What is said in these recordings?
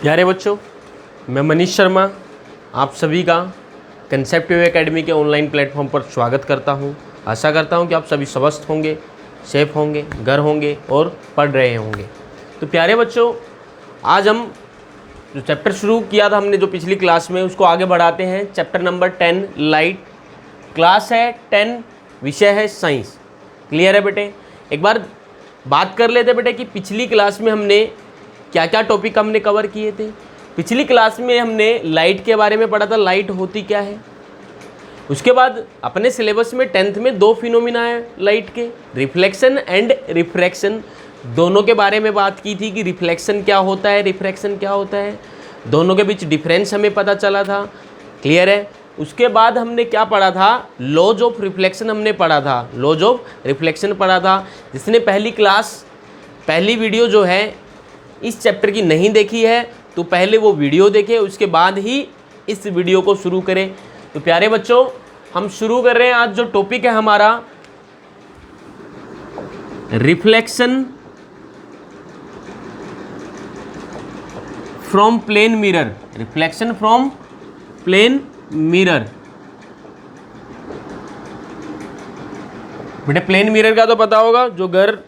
प्यारे बच्चों, मैं मनीष शर्मा आप सभी का कंसेप्ट वेव एकेडमी के ऑनलाइन प्लेटफॉर्म पर स्वागत करता हूं। आशा करता हूं कि आप सभी स्वस्थ होंगे, सेफ होंगे, घर होंगे और पढ़ रहे होंगे। तो प्यारे बच्चों, आज हम जो चैप्टर शुरू किया था हमने जो पिछली क्लास में, उसको आगे बढ़ाते हैं। चैप्टर नंबर 10 लाइट, क्लास है 10, विषय है साइंस। क्लियर है बेटे? एक बार बात कर लेते बेटे कि पिछली क्लास में हमने क्या क्या टॉपिक हमने कवर किए थे। पिछली क्लास में हमने लाइट के बारे में पढ़ा था, लाइट होती क्या है। उसके बाद अपने सिलेबस में 10th में दो फिनोमिना है लाइट के, रिफ्लेक्शन एंड रिफ्रैक्शन। दोनों के बारे में बात की थी कि रिफ्लेक्शन क्या होता है, रिफ्रैक्शन क्या होता है, दोनों के बीच डिफरेंस हमें पता चला था। क्लियर है? उसके बाद हमने क्या पढ़ा था, लॉज ऑफ रिफ्लेक्शन हमने पढ़ा था, लॉज ऑफ रिफ्लेक्शन पढ़ा था। जिसने पहली वीडियो जो है इस चैप्टर की नहीं देखी है तो पहले वो वीडियो देखें, उसके बाद ही इस वीडियो को शुरू करें। तो प्यारे बच्चों, हम शुरू कर रहे हैं। आज जो टॉपिक है हमारा, reflection from plane mirror. Reflection from plane mirror. बेटे प्लेन मिरर का तो पता होगा, जो घर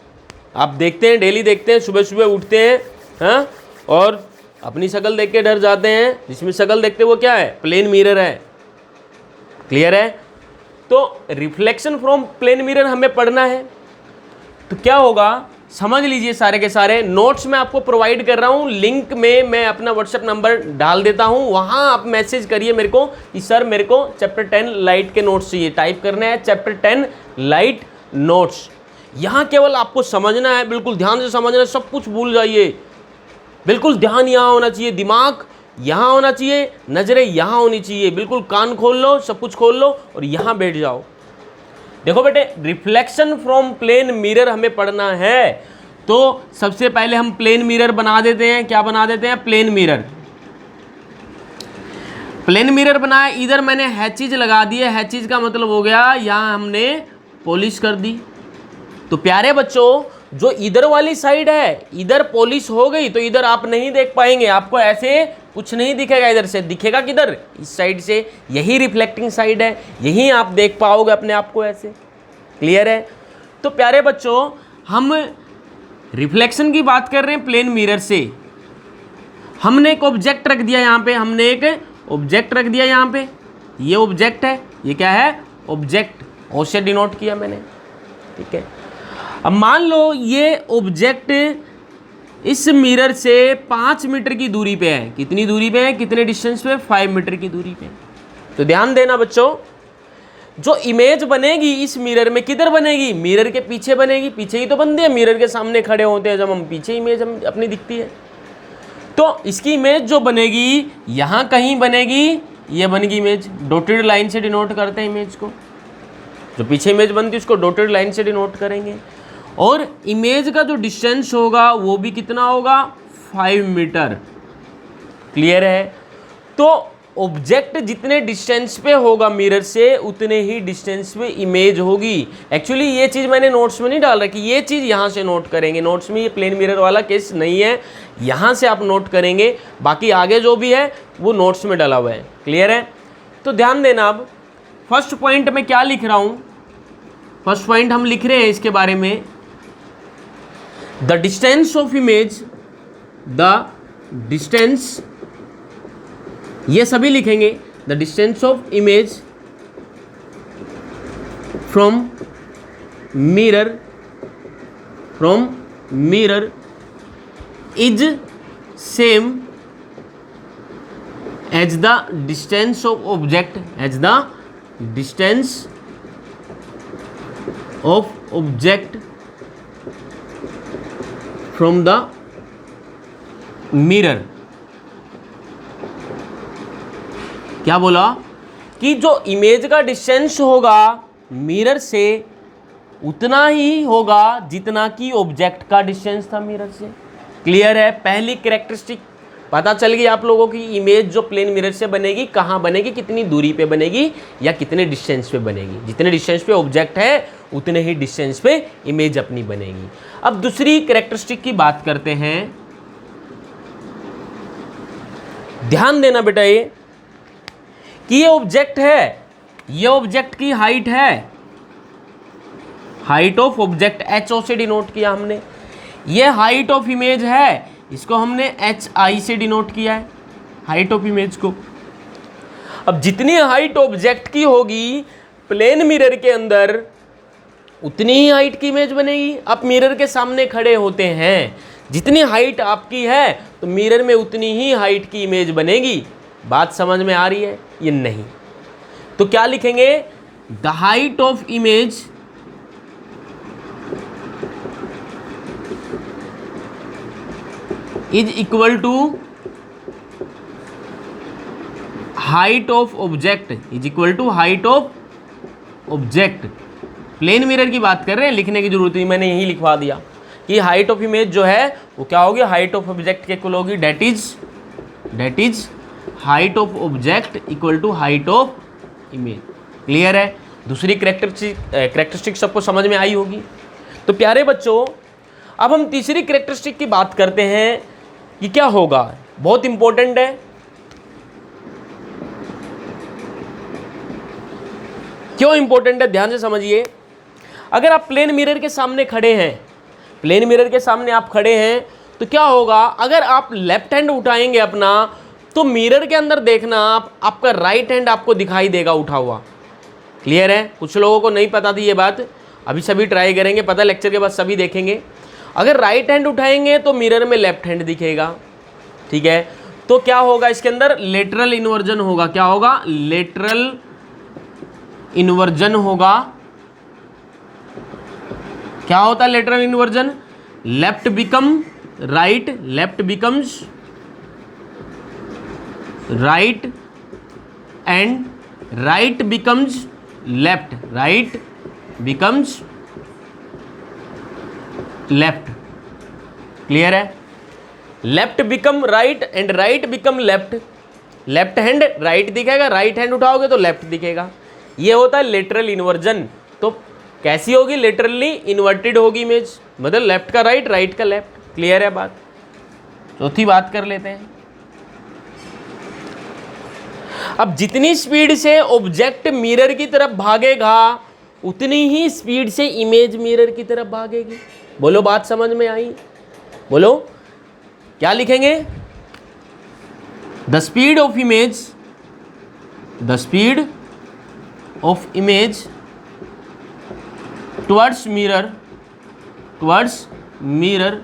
आप देखते हैं, डेली देखते हैं, सुबह सुबह उठते हैं, हाँ, और अपनी शक्ल देख के डर जाते हैं। जिसमें शक्ल देखते हैं वो क्या है, प्लेन मिरर है। क्लियर है? तो रिफ्लेक्शन फ्रॉम प्लेन मिरर हमें पढ़ना है। तो क्या होगा, समझ लीजिए सारे के सारे नोट्स मैं आपको प्रोवाइड कर रहा हूँ। लिंक में मैं अपना व्हाट्सएप नंबर डाल देता हूँ, वहाँ आप मैसेज करिए मेरे को कि सर मेरे को चैप्टर 10 लाइट के नोट्स चाहिए। टाइप करना है चैप्टर 10 लाइट नोट्स। यहाँ केवल आपको समझना है, बिल्कुल ध्यान से समझना है, सब कुछ भूल जाइए। बिल्कुल ध्यान यहाँ होना चाहिए, दिमाग यहाँ होना चाहिए, नज़रें यहाँ होनी चाहिए। बिल्कुल कान खोल लो, सब कुछ खोल लो और यहाँ बैठ जाओ। देखो बेटे, रिफ्लेक्शन फ्रॉम प्लेन मिरर हमें पढ़ना है। तो सबसे पहले हम प्लेन मिरर बना देते हैं। क्या बना देते हैं? Plane mirror. प्लेन मिरर बनाया, इधर मैंने हैचिज लगा दिए। हैचिज का मतलब हो गया यहाँ हमने पॉलिश कर दी। तो प्यारे बच्चों, जो इधर वाली साइड है, इधर पॉलिश हो गई तो इधर आप नहीं देख पाएंगे, आपको ऐसे कुछ नहीं दिखेगा। इधर से दिखेगा किधर, इस साइड से। यही रिफ्लेक्टिंग साइड है, यही आप देख पाओगे अपने आप को ऐसे। क्लियर है? तो प्यारे बच्चों, हम रिफ्लेक्शन की बात कर रहे हैं प्लेन मिरर से। हमने एक ऑब्जेक्ट रख दिया यहाँ पे, हमने एक ऑब्जेक्ट रख दिया यहाँ पे। ये ऑब्जेक्ट है, ये क्या है, ऑब्जेक्ट। ओ से डिनोट किया मैंने। ठीक है, अब मान लो ये ऑब्जेक्ट इस मिरर से 5 मीटर की दूरी पे है। कितनी दूरी पे है, कितने डिस्टेंस पे? 5 मीटर की दूरी पे। तो ध्यान देना बच्चों, जो इमेज बनेगी इस मिरर में, किधर बनेगी, मिरर के पीछे बनेगी। पीछे ही तो बनते हैं, मिरर के सामने खड़े होते हैं जब हम, पीछे इमेज हम अपनी दिखती है। तो इसकी इमेज जो बनेगी यहाँ कहीं बनेगी। ये बनेगी इमेज, डॉटेड लाइन से डिनोट करते हैं इमेज को। जो पीछे इमेज बनती है उसको डॉटेड लाइन से डिनोट करेंगे। और इमेज का जो डिस्टेंस होगा वो भी कितना होगा, 5 मीटर। क्लियर है? तो ऑब्जेक्ट जितने डिस्टेंस पे होगा मिरर से, उतने ही डिस्टेंस पे इमेज होगी। एक्चुअली ये चीज़ मैंने नोट्स में नहीं डाल रखी, ये चीज़ यहाँ से नोट करेंगे। नोट्स में ये प्लेन मिरर वाला केस नहीं है, यहाँ से आप नोट करेंगे। बाकी आगे जो भी है वो नोट्स में डाला हुआ है। क्लियर है? तो ध्यान देना। अब फर्स्ट पॉइंट में क्या लिख रहा हूँ, फर्स्ट पॉइंट हम लिख रहे हैं इसके बारे में, the distance of image, the distance, ये सभी लिखेंगे, the distance of image from mirror is same as the distance of object, as the distance of object from the mirror. क्या बोला कि जो इमेज का डिस्टेंस होगा मिरर से उतना ही होगा जितना कि ऑब्जेक्ट का डिस्टेंस था मिरर से। क्लियर है? पहली कैरेक्टरिस्टिक पता चल गई आप लोगों की। इमेज जो प्लेन मिरर से बनेगी, कहाँ बनेगी, कितनी दूरी पे बनेगी या कितने डिस्टेंस पे बनेगी। जितने डिस्टेंस पे ऑब्जेक्ट है उतने ही डिस्टेंस पे इमेज अपनी बनेगी। अब दूसरी कैरेक्टरिस्टिक की बात करते हैं। ध्यान देना बेटा ये कि ये ऑब्जेक्ट है, ये ऑब्जेक्ट की हाइट है, height of object H O से डिनोट किया हमने। ये हाइट ऑफ इमेज है, इसको हमने एच आई से डिनोट किया है, हाइट ऑफ इमेज को। अब जितनी हाइट ऑब्जेक्ट की होगी प्लेन मिरर के अंदर, उतनी ही हाइट की इमेज बनेगी। आप मिरर के सामने खड़े होते हैं, जितनी हाइट आपकी है तो मिरर में उतनी ही हाइट की इमेज बनेगी। बात समझ में आ रही है? ये नहीं तो क्या लिखेंगे? The height of image is equal to height of object, is equal to height of object. Plane mirror की बात कर रहे हैं, लिखने की जरूरत नहीं, मैंने यही लिखवा दिया कि हाइट ऑफ इमेज जो है वो क्या होगी, हाइट ऑफ ऑब्जेक्ट के इक्वल होगी, that is height of object equal to height of image. Clear है? दूसरी कैरेक्टरिस्टिक सबको समझ में आई होगी। तो प्यारे बच्चों, अब हम तीसरी कैरेक्टरिस्टिक की बात करते हैं कि क्या होगा, बहुत इंपॉर्टेंट है। क्यों इंपॉर्टेंट है, ध्यान से समझिए। अगर आप प्लेन मिरर के सामने खड़े हैं, प्लेन मिरर के सामने आप खड़े हैं तो क्या होगा, अगर आप लेफ्ट हैंड उठाएंगे अपना तो मिरर के अंदर देखना आपका राइट हैंड आपको दिखाई देगा उठा हुआ। क्लियर है? कुछ लोगों को नहीं पता थी ये बात, अभी सभी ट्राई करेंगे, पता लेक्चर के बाद सभी देखेंगे। अगर राइट हैंड उठाएंगे तो मिरर में लेफ्ट हैंड दिखेगा। ठीक है? तो क्या होगा इसके अंदर, लेटरल इन्वर्जन होगा। क्या होगा? लेटरल इन्वर्जन होगा। क्या होता है lateral inversion? Left become right, left becomes right and right becomes left, right becomes left. Clear है? Left become right and right become left. Left hand right दिखेगा, राइट हैंड उठाओगे तो लेफ्ट दिखेगा। ये होता है लेटरल इन्वर्जन। तो कैसी होगी? लेटरली इन्वर्टेड होगी इमेज, मतलब लेफ्ट का राइट, राइट का लेफ्ट। क्लियर है बात? चौथी बात कर लेते हैं। अब जितनी स्पीड से ऑब्जेक्ट मिरर की तरफ भागेगा उतनी ही स्पीड से इमेज मिरर की तरफ भागेगी। बोलो, बात समझ में आई? बोलो, क्या लिखेंगे? The speed of image, the speed of image towards mirror, towards mirror,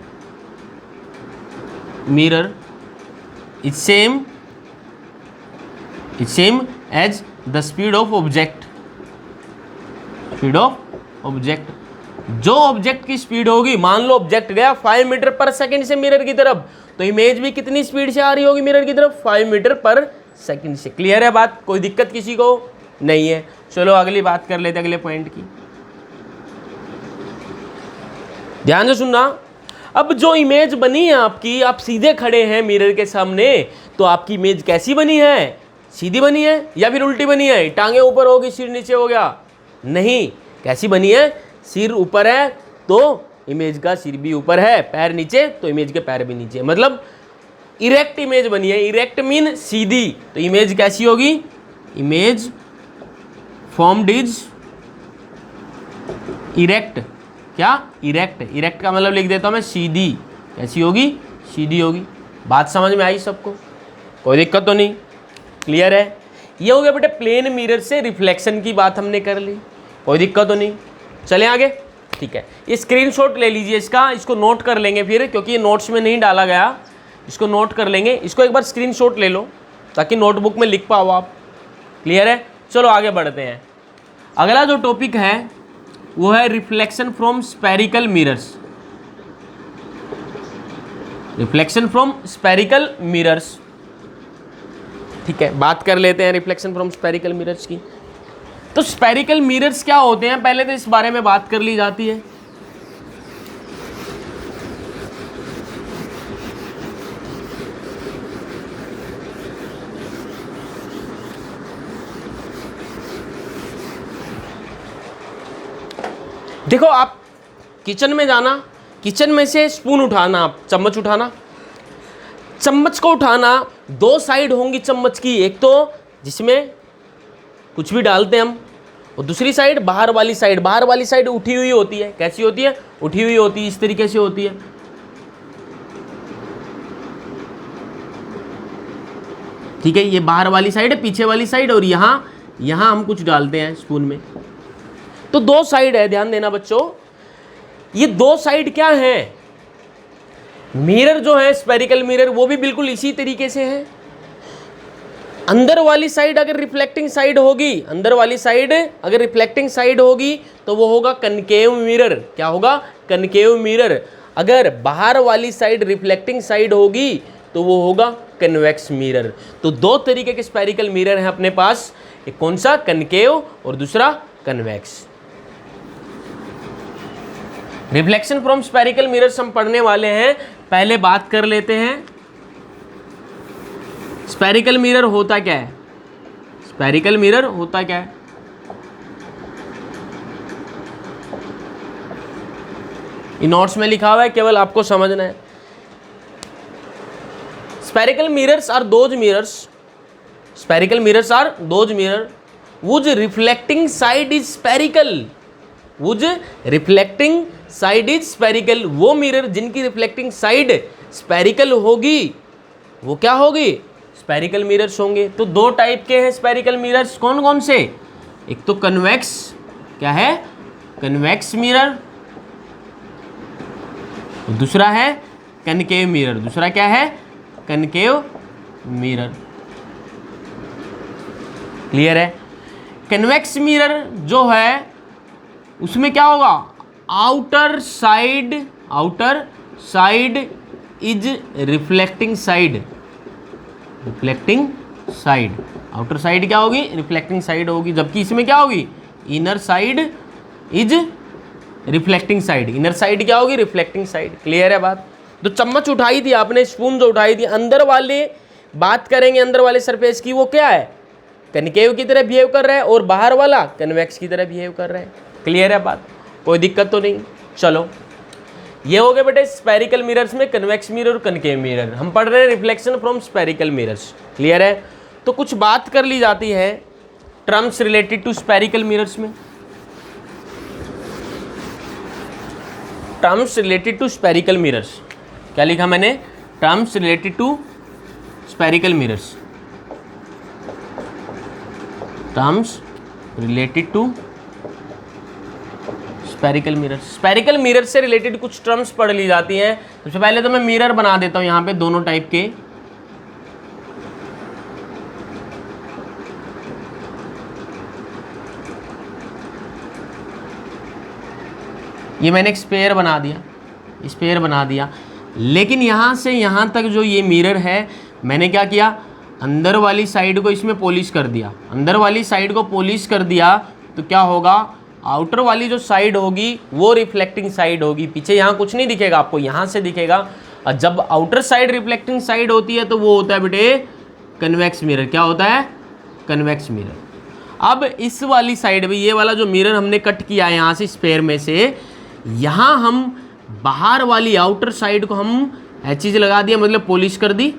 mirror is same as the speed of object, speed of object. जो ऑब्जेक्ट की स्पीड होगी, मान लो ऑब्जेक्ट गया 5 मीटर पर सेकंड से मिरर की तरफ, तो इमेज भी कितनी स्पीड से आ रही होगी मिरर की तरफ? 5 मीटर पर सेकंड से। क्लियर है बात? कोई दिक्कत किसी को नहीं है? चलो अगली बात कर लेते हैं, अगले पॉइंट की। ध्यान से सुनना। अब जो इमेज बनी है आपकी, आप सीधे खड़े हैं मिरर के सामने, तो आपकी इमेज कैसी बनी है? सीधी बनी है या फिर उल्टी बनी है? टांगे ऊपर होगी, सिर नीचे हो गया? नहीं, कैसी बनी है? सिर ऊपर है तो इमेज का सिर भी ऊपर है, पैर नीचे तो इमेज के पैर भी नीचे, मतलब इरेक्ट इमेज बनी है। इरेक्ट मीन सीधी, तो इमेज कैसी होगी? Image formed is erect. क्या? इरेक्ट। इरेक्ट का मतलब लिख देता हूं मैं सीधी। कैसी होगी? सीधी होगी। बात समझ में आई सबको? कोई दिक्कत तो नहीं? क्लियर है? ये हो गया बेटे प्लेन मिरर से रिफ्लेक्शन की बात हमने कर ली, कोई दिक्कत तो नहीं? चलें आगे। ठीक है, ये स्क्रीनशॉट ले लीजिए इसका, इसको नोट कर लेंगे फिर, क्योंकि ये नोट्स में नहीं डाला गया, इसको नोट कर लेंगे। इसको एक बार स्क्रीनशॉट ले लो ताकि नोटबुक में लिख पाओ आप। क्लियर है? चलो आगे बढ़ते हैं। अगला जो टॉपिक है वो है reflection from spherical mirrors. Reflection from spherical mirrors. ठीक है, बात कर लेते हैं रिफ्लेक्शन फ्रॉम स्फेरिकल मिरर्स की। तो स्फेरिकल मिरर्स क्या होते हैं, पहले तो इस बारे में बात कर ली जाती है। देखो, आप किचन में जाना, किचन में से स्पून उठाना, आप चम्मच उठाना, चम्मच को उठाना, दो साइड होंगी चम्मच की, एक तो जिसमें कुछ भी डालते हैं हम, और दूसरी साइड बाहर वाली साइड, बाहर वाली साइड उठी हुई होती है। कैसी होती है? उठी हुई होती है, इस तरीके से होती है। ठीक है, ये बाहर वाली साइड है, पीछे वाली साइड, और यहां हम कुछ डालते हैं स्पून में। तो दो साइड है, ध्यान देना बच्चों। ये दो साइड क्या है? मिरर जो है स्फेरिकल मिरर, वो भी बिल्कुल इसी तरीके से है। अंदर वाली साइड अगर रिफ्लेक्टिंग साइड होगी, अंदर वाली साइड अगर रिफ्लेक्टिंग साइड होगी तो वो होगा कनकेव मिरर। क्या होगा? Concave mirror. अगर बाहर वाली साइड रिफ्लेक्टिंग साइड होगी तो वो होगा कन्वेक्स मिरर। तो दो तरीके के स्फेरिकल मिरर हैं अपने पास, एक कौन सा? कनकेव, और दूसरा convex. Reflection from spherical mirrors हम पढ़ने वाले हैं। पहले बात कर लेते हैं स्फेरिकल मिरर होता क्या है। स्फेरिकल मिरर होता क्या है? इन नोट्स में लिखा हुआ है, केवल आपको समझना है। Spherical mirrors are those mirrors, spherical mirrors are those mirror whose reflecting side is spherical, whose reflecting side is spherical। वो मिरर जिनकी रिफ्लेक्टिंग साइड स्फेरिकल होगी, वो क्या होगी? स्फेरिकल मिरर्स होंगे। तो दो टाइप के हैं स्फेरिकल मिरर्स, कौन कौन से? एक तो कन्वेक्स, क्या है? Convex mirror. दूसरा है कनकेव मिरर। दूसरा क्या है? Concave mirror. क्लियर है? कन्वेक्स मिरर जो है उसमें क्या होगा? Outer side is reflecting side, reflecting side. Outer side क्या होगी? रिफ्लेक्टिंग साइड होगी। जबकि इसमें क्या होगी? Inner side is reflecting side. Inner side क्या होगी? Reflecting side. क्लियर है बात? तो चम्मच उठाई थी आपने, स्पून जो उठाई थी, अंदर वाले बात करेंगे, अंदर वाले सरफेस की, वो क्या है? कनकेव की तरह बिहेव कर रहा है, और बाहर वाला कन्वेक्स की तरह बिहेव कर रहा है। क्लियर है बात? कोई दिक्कत तो नहीं? चलो, ये हो गए बेटे स्फेरिकल मिरर्स में कन्वेक्स मिरर और कनकेव मिरर। हम पढ़ रहे हैं reflection from spherical mirrors. Clear है? तो कुछ बात कर ली जाती है terms related to spherical mirrors में। Terms related to spherical mirrors, क्या लिखा मैंने? Terms related to spherical mirrors. Terms related to spherical mirrors. Spherical mirror से रिलेटेड कुछ टर्म्स पढ़ ली जाती हैं। सबसे पहले तो मैं मिरर बना देता हूं यहां पे दोनों टाइप के। ये मैंने एक स्पेयर बना दिया, स्पेयर बना दिया। लेकिन यहां से यहां तक जो ये मिरर है, मैंने क्या किया? अंदर वाली साइड को इसमें पॉलिश कर दिया। अंदर वाली साइड को पॉलिश कर दिया तो क्या होगा? आउटर वाली जो साइड होगी वो रिफ्लेक्टिंग साइड होगी। पीछे यहाँ कुछ नहीं दिखेगा आपको, यहाँ से दिखेगा। और जब आउटर साइड रिफ्लेक्टिंग साइड होती है तो वो होता है बेटे कन्वेक्स मिरर। क्या होता है? Convex mirror. अब इस वाली साइड में, ये वाला जो मिरर हमने कट किया है यहाँ से स्पेयर में से, यहाँ हम बाहर वाली आउटर साइड को हम चीज़ लगा दिया, मतलब पॉलिश कर दी।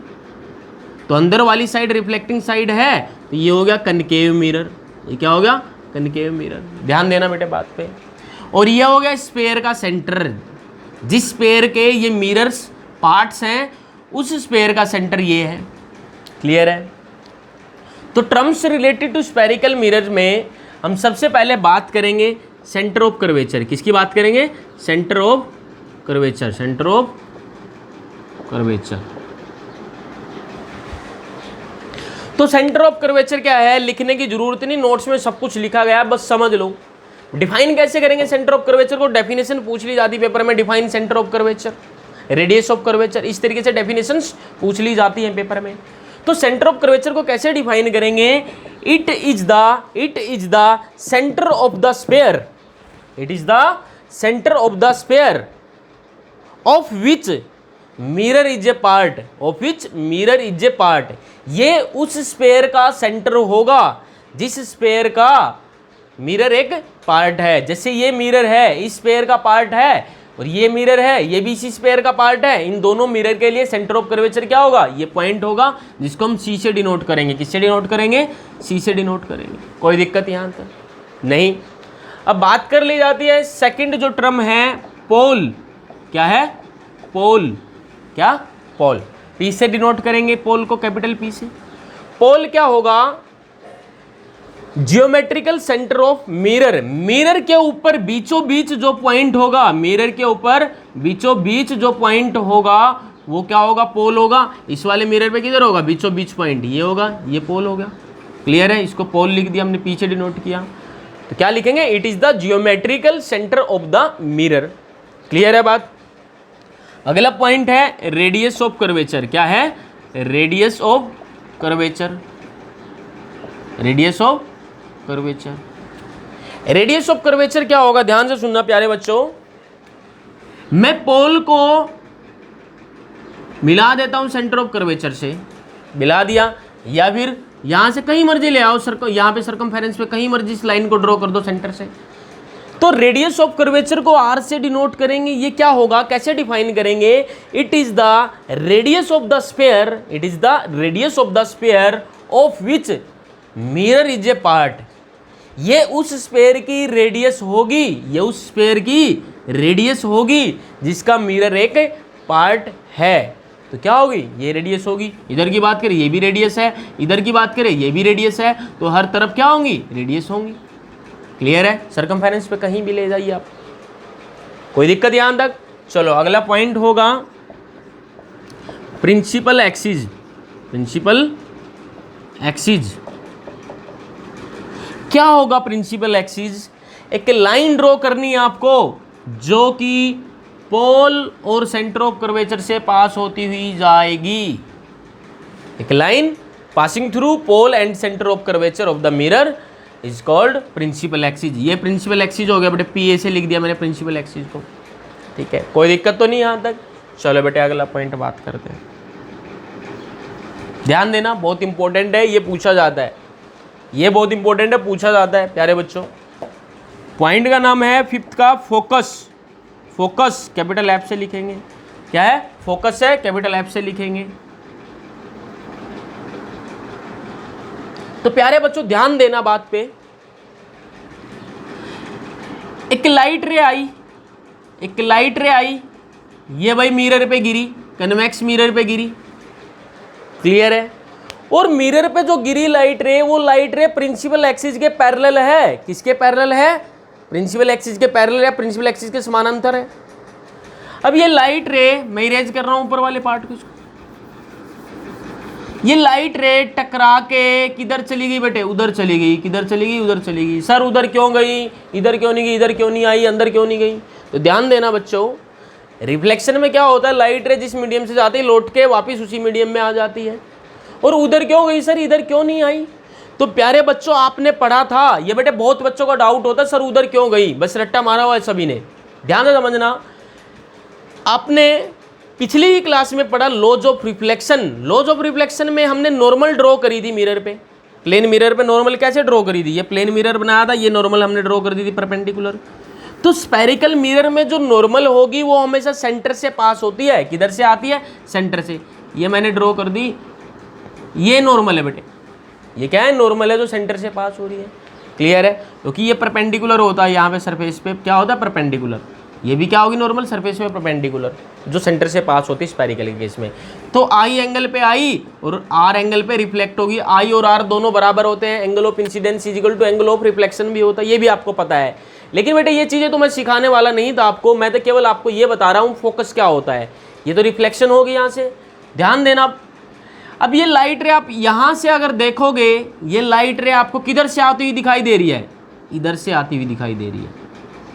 तो अंदर वाली साइड रिफ्लेक्टिंग साइड है, तो ये हो गया कनकेव मिरर। ये क्या हो गया? Concave mirror. ध्यान देना बेटे बात पे। और ये हो गया स्पेयर का सेंटर। जिस स्पेयर के ये मिरर्स पार्ट्स हैं, उस स्पेयर का सेंटर ये है। क्लियर है? तो terms related to spherical mirror में हम सबसे पहले बात करेंगे सेंटर ऑफ कर्वेचर। किसकी बात करेंगे? Centre of curvature. Centre of curvature. तो सेंटर ऑफ कर्वेचर क्या है? लिखने की जरूरत नहीं, नोट्स में सब कुछ लिखा गया है, बस समझ लो। डिफाइन कैसे करेंगे सेंटर ऑफ कर्वेचर को? डेफिनेशन पूछ ली जाती है पेपर में। Define centre of curvature, radius of curvature, इस तरीके से डेफिनेशंस पूछ ली जाती हैं पेपर में। तो सेंटर ऑफ कर्वेचर को कैसे डिफाइन करेंगे? It is the centre of the sphere. It is the centre of the sphere of which mirror is a part. Of which mirror is a part. ये उस sphere का centre होगा जिस sphere का mirror एक part है। जैसे ये मिरर है, इस स्फीयर का पार्ट है, और ये मिरर है, ये भी इसी स्फीयर का पार्ट है। इन दोनों मिरर के लिए सेंटर ऑफ कर्वेचर क्या होगा, ये पॉइंट होगा, जिसको हम सी से डिनोट करेंगे। किससे डिनोट करेंगे, सी से डिनोट करेंगे। कोई दिक्कत यहाँ तक नहीं। अब बात कर ली जाती है सेकंड जो टर्म है पोल, क्या है, पोल, क्या, पोल। पी से डिनोट करेंगे पोल को, कैपिटल पी से। पोल क्या होगा, geometrical centre of mirror. Mirror के ऊपर बीचों बीच जो पॉइंट होगा, मिरर के ऊपर बीचों बीच जो पॉइंट होगा वो क्या होगा, पोल होगा। इस वाले मिरर पे किधर होगा, बीचों बीच पॉइंट ये होगा, ये पोल हो गया। क्लियर है, इसको पोल लिख दिया हमने, पीछे डिनोट किया। तो क्या लिखेंगे, it is the geometrical centre of the mirror. Clear है बात। अगला पॉइंट है रेडियस ऑफ कर्वेचर। क्या है, radius of curvature, radius of curvature. Radius of curvature क्या होगा, ध्यान से सुनना प्यारे बच्चों। मैं पोल को मिला देता हूं सेंटर ऑफ कर्वेचर से, मिला दिया, या फिर यहां से कहीं मर्जी ले आओ, यहां पे सर्कमफेरेंस पे कहीं मर्जी इस लाइन को ड्रॉ कर दो सेंटर से। तो रेडियस ऑफ कर्वेचर को आर से डिनोट करेंगे। ये क्या होगा, कैसे डिफाइन करेंगे, it is the radius of the sphere, it is the radius of the sphere of which mirror is a part. ये उस स्फीयर की रेडियस होगी, ये उस स्फीयर की रेडियस होगी जिसका मिरर एक पार्ट है। तो क्या होगी, ये रेडियस होगी। इधर की बात करें ये भी रेडियस है, इधर की बात करें ये भी रेडियस है, तो हर तरफ क्या होंगी, रेडियस होंगी। क्लियर है, सर्कमफेरेंस पे कहीं भी ले जाइए आप, कोई दिक्कत यहां तक। चलो अगला पॉइंट होगा प्रिंसिपल एक्सिस। प्रिंसिपल एक्सिस क्या होगा, प्रिंसिपल एक्सिस एक लाइन ड्रॉ करनी है आपको जो कि पोल और सेंटर ऑफ कर्वेचर से पास होती हुई जाएगी। एक line passing through pole and centre of curvature of the mirror is called principal axis. ये प्रिंसिपल एक्सिस हो गया बेटे, पी ए से लिख दिया मैंने प्रिंसिपल एक्सिस को। ठीक है, कोई दिक्कत तो नहीं यहाँ तक। चलो बेटे अगला पॉइंट बात करते हैं। ध्यान देना, बहुत इंपॉर्टेंट है, ये पूछा जाता है, ये बहुत इंपॉर्टेंट है, पूछा जाता है प्यारे बच्चों। पॉइंट का नाम है फिफ्थ का फोकस। फोकस कैपिटल एफ से लिखेंगे। क्या है, फोकस है, कैपिटल एफ से लिखेंगे। तो प्यारे बच्चों ध्यान देना बात पे। एक लाइट रे आई, एक लाइट रे आई, ये भाई मिरर पे गिरी, कन्वेक्स मिरर पे गिरी। क्लियर है, और मिरर पे जो गिरी लाइट रे, वो लाइट रे प्रिंसिपल एक्सिस के पैरेलल है। किसके पैरेलल है, प्रिंसिपल एक्सिस के पैरेलल है, प्रिंसिपल एक्सिस के समानांतर है। अब ये लाइट रे, मैं इरेज कर रहा हूं ऊपर वाले पार्ट को, ये लाइट रे टकरा के किधर चली गई बेटे, उधर चली गई। किधर चली गई, उधर चली गई। सर उधर क्यों गई, इधर क्यों नहीं गई, इधर क्यों नहीं आई, अंदर क्यों नहीं गई। तो ध्यान देना बच्चों, रिफ्लेक्शन में क्या होता है, लाइट रे जिस मीडियम से जाती है लौट के वापस उसी मीडियम में आ जाती है। और उधर क्यों गई सर, इधर क्यों नहीं आई। तो प्यारे बच्चों आपने पढ़ा था, ये बेटे बहुत बच्चों का डाउट होता है सर उधर क्यों गई, बस रट्टा मारा हुआ है सभी ने। ध्यान से समझना, आपने पिछली ही क्लास में पढ़ा laws of reflection. Laws of reflection में हमने नॉर्मल ड्रॉ करी थी मिरर पे, प्लेन मिरर पे नॉर्मल कैसे ड्रॉ करी थी, ये प्लेन मिरर बनाया था, ये नॉर्मल हमने ड्रॉ कर दी थी परपेंडिकुलर। तो स्फेरिकल मिरर में जो नॉर्मल होगी वो हमेशा सेंटर से पास होती है। किधर से आती है, सेंटर से। ये मैंने ड्रॉ कर दी, ये नॉर्मल है बेटे, ये क्या है, नॉर्मल है जो सेंटर से पास हो रही है। क्लियर है, क्योंकि ये परपेंडिकुलर होता है, यहाँ पे सरफेस पे क्या होता है, परपेंडिकुलर। ये भी क्या होगी, नॉर्मल, सरफेस पे परपेंडिकुलर, जो सेंटर से पास होती है स्फेरिकल के केस में। तो आई एंगल पे आई और आर एंगल पे रिफ्लेक्ट होगी। आई और आर दोनों बराबर होते हैं, angle of incidence is equal to angle of reflection भी होता है, ये भी आपको पता है। लेकिन बेटे ये चीज़ें तो मैं सिखाने वाला नहीं था आपको, मैं तो केवल आपको ये बता रहा हूँ फोकस क्या होता है। ये तो रिफ्लेक्शन होगी यहाँ से, ध्यान देना। अब ये लाइट रे आप यहाँ से अगर देखोगे, ये लाइट रे आपको किधर से आती हुई दिखाई दे रही है, इधर से आती हुई दिखाई दे रही है,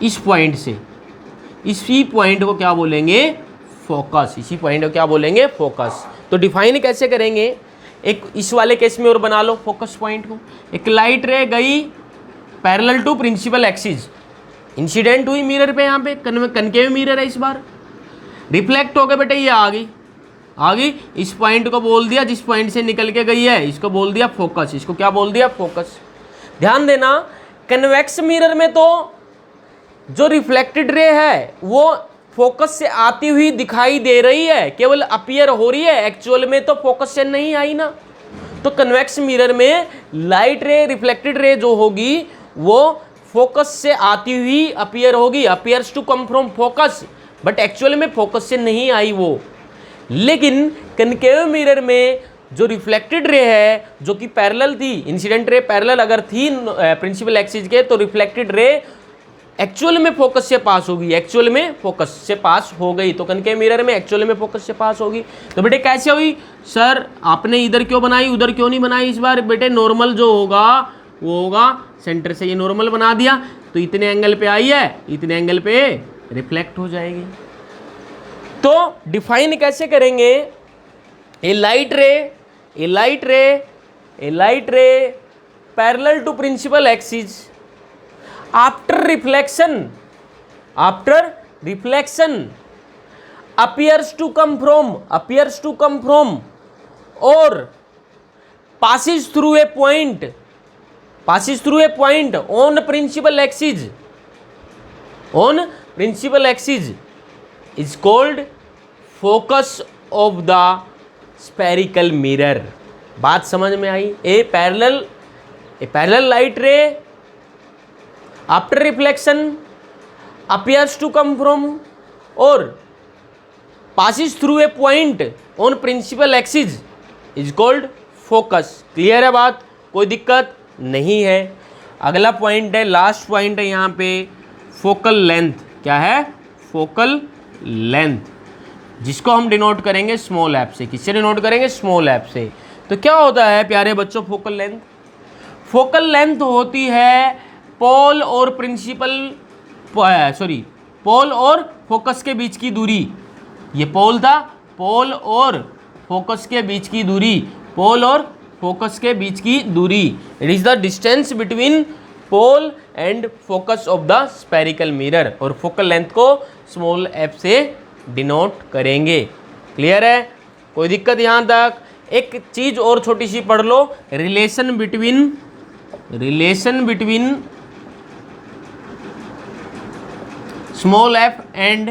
इस पॉइंट से। इसी पॉइंट को क्या बोलेंगे, फोकस। इसी पॉइंट को क्या बोलेंगे, फोकस। तो डिफाइन कैसे करेंगे, एक इस वाले केस में और बना लो फोकस पॉइंट को। एक लाइट रे गई parallel to principal axis, incident हुई मिरर पे, यहाँ पे कनकेव मिरर है इस बार, रिफ्लेक्ट हो गए बेटे, ये आ गई, आ गई। इस पॉइंट को बोल दिया, जिस पॉइंट से निकल के गई है, इसको बोल दिया फोकस। इसको क्या बोल दिया, फोकस। ध्यान देना, कन्वेक्स मिरर में तो जो रिफ्लेक्टेड रे है वो फोकस से आती हुई दिखाई दे रही है, केवल अपीयर हो रही है, एक्चुअल में तो फोकस से नहीं आई ना। तो कन्वेक्स मिरर में लाइट रे, रिफ्लेक्टेड रे जो होगी वो फोकस से आती हुई अपीयर होगी, appears to come from focus, but actual में फोकस से नहीं आई वो। लेकिन कनकेव मिरर में जो रिफ्लेक्टेड रे है, जो कि पैरेलल थी, इंसिडेंट रे पैरेलल अगर थी प्रिंसिपल एक्सिस के, तो रिफ्लेक्टेड रे एक्चुअल में फोकस से पास होगी, एक्चुअल में फोकस से पास हो गई। तो कनकेव मिरर में एक्चुअल में फोकस से पास होगी। तो बेटे कैसे हुई? सर आपने इधर क्यों बनाई, उधर क्यों नहीं बनाई? इस बार बेटे नॉर्मल जो होगा वो होगा सेंटर से, ये नॉर्मल बना दिया तो इतने एंगल पे आई है, इतने एंगल पे रिफ्लेक्ट हो जाएगी। तो डिफाइन कैसे करेंगे? ए light ray, a light ray, a light ray parallel to principal axis after reflection appears to come from or passes through a point on principal axis is called focus of the spherical mirror। बात समझ में आई? A parallel light ray after reflection appears to come from or passes through a point on principal axis is called focus। Clear है बात? कोई दिक्कत नहीं है। अगला पॉइंट है, लास्ट पॉइंट है यहाँ पे, फोकल लेंथ। क्या है? फोकल लेंथ, जिसको हम डिनोट करेंगे स्मॉल एफ से। किससे डिनोट करेंगे? स्मॉल एफ से। तो क्या होता है प्यारे बच्चों फोकल लेंथ? फोकल लेंथ होती है पोल और पोल और फोकस के बीच की दूरी। ये पोल था, पोल और फोकस के बीच की दूरी, पोल और फोकस के बीच की दूरी। It is the distance between pole and focus of the spherical mirror. और फोकल लेंथ को स्मॉल एफ से डिनोट करेंगे। क्लियर है? कोई दिक्कत यहाँ तक? एक चीज और छोटी सी पढ़ लो, relation between small F and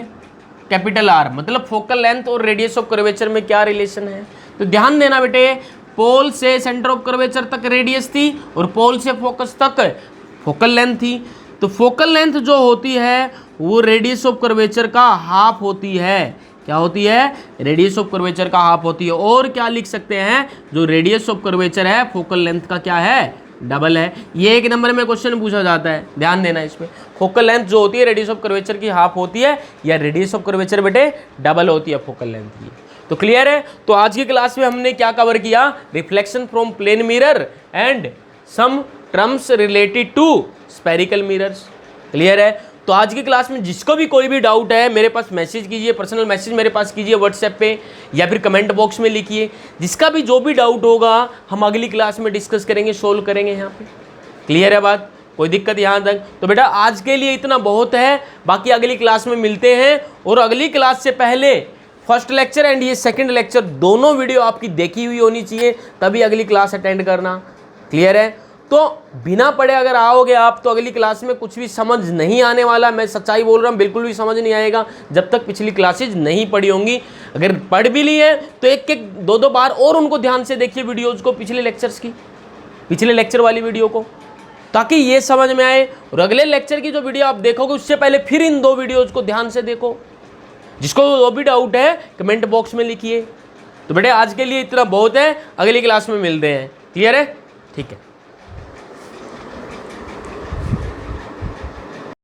capital R. मतलब फोकल लेंथ और रेडियस ऑफ कर्वेचर में क्या रिलेशन है? तो ध्यान देना बेटे, पोल से सेंटर ऑफ कर्वेचर तक रेडियस थी और पोल से फोकस तक फोकल लेंथ थी। तो फोकल लेंथ जो होती है वो रेडियस ऑफ कर्वेचर का हाफ होती है। क्या होती है? रेडियस ऑफ कर्वेचर का हाफ होती है। और क्या लिख सकते हैं? जो रेडियस ऑफ कर्वेचर है फोकल लेंथ का क्या है? डबल है। ये एक नंबर में क्वेश्चन पूछा जाता है, ध्यान देना इसमें। फोकल लेंथ जो होती है रेडियस ऑफ कर्वेचर की हाफ होती है, या रेडियस ऑफ कर्वेचर बेटे डबल होती है फोकल लेंथ की। तो क्लियर है? तो आज की क्लास में हमने क्या कवर किया? Reflection from plane mirror and some terms related to spherical mirrors. Clear है? तो आज की क्लास में जिसको भी कोई भी डाउट है मेरे पास मैसेज कीजिए, पर्सनल मैसेज मेरे पास कीजिए व्हाट्सएप पे, या फिर कमेंट बॉक्स में लिखिए। जिसका भी जो भी डाउट होगा हम अगली क्लास में डिस्कस करेंगे, सोल्व करेंगे यहाँ पे। क्लियर है बात? कोई दिक्कत यहाँ तक? तो बेटा आज के लिए इतना बहुत है, बाकी अगली क्लास में मिलते हैं। और अगली क्लास से पहले फर्स्ट लेक्चर एंड ये सेकेंड लेक्चर दोनों वीडियो आपकी देखी हुई होनी चाहिए, तभी अगली क्लास अटेंड करना। क्लियर है? तो बिना पढ़े अगर आओगे आप तो अगली क्लास में कुछ भी समझ नहीं आने वाला। मैं सच्चाई बोल रहा हूँ, बिल्कुल भी समझ नहीं आएगा जब तक पिछली क्लासेज नहीं पढ़ी होंगी। अगर पढ़ भी ली है तो एक एक दो बार और उनको ध्यान से देखिए वीडियोज़ को, पिछले लेक्चर्स की, पिछले लेक्चर वाली वीडियो को, ताकि ये समझ में आए। और अगले लेक्चर की जो वीडियो आप देखोगे उससे पहले फिर इन 2 वीडियोज़ को ध्यान से देखो। जिसको जो भी डाउट है कमेंट बॉक्स में लिखिए। तो बेटे आज के लिए इतना बहुत है, अगली क्लास में मिलते हैं। क्लियर है? ठीक है।